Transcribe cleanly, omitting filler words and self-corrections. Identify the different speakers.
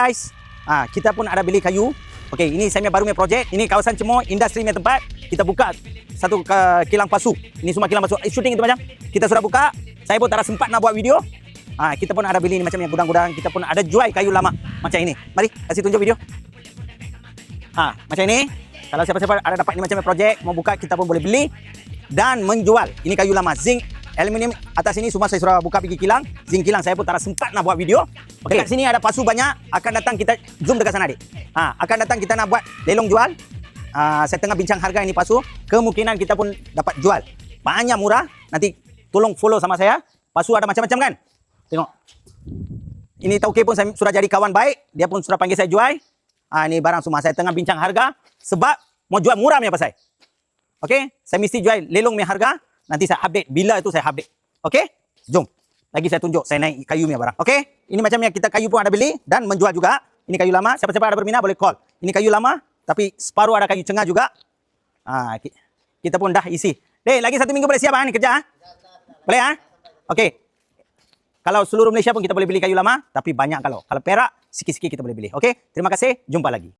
Speaker 1: guys, kita pun ada beli kayu. Okey, ini saya baru punya projek. Ini kawasan Cemor, industri punya tempat. Kita buka satu kilang pasu. Ini semua kilang pasu. Shooting itu macam. Kita sudah buka. Saya pun tak ada sempat nak buat video. Kita pun ada beli ni macam yang gudang-gudang. Kita pun ada jual kayu lama macam ini. Mari, kasih tunjuk video. Macam ini. Kalau siapa-siapa ada dapat ni macam projek, mau buka, kita pun boleh beli dan menjual. Ini kayu lama, zinc, aluminium. Atas ini semua saya sudah buka pergi kilang. Zinc kilang saya pun tak ada sempat nak buat video. Okey, kat sini ada pasu banyak. Akan datang kita zoom dekat sana, adik. Akan datang kita nak buat lelong jual. Saya tengah bincang harga ini pasu. Kemungkinan kita pun dapat jual. Banyak murah. Nanti tolong follow sama saya. Pasu ada macam-macam kan? Tengok. Ini tauke pun saya sudah jadi kawan baik. Dia pun sudah panggil saya jual. Ini barang semua. Saya tengah bincang harga. Sebab mau jual murah punya pasal. Okey? Saya mesti jual lelong punya harga. Nanti saya update. Bila itu saya update. Okey? Jom. Lagi saya tunjuk. Saya naik kayu punya barang. Okey? Ini macam yang kita kayu pun ada beli. Dan menjual juga. Ini kayu lama. Siapa-siapa ada berminat boleh call. Ini kayu lama. Tapi separuh ada kayu cengah juga. Kita pun dah isi. Dek, lagi 1 minggu boleh siap ni kerja? Boleh Okey. Kalau seluruh Malaysia pun kita boleh beli kayu lama. Tapi banyak kalau. Kalau Perak, sikit-sikit kita boleh beli. Okey? Terima kasih. Jumpa lagi.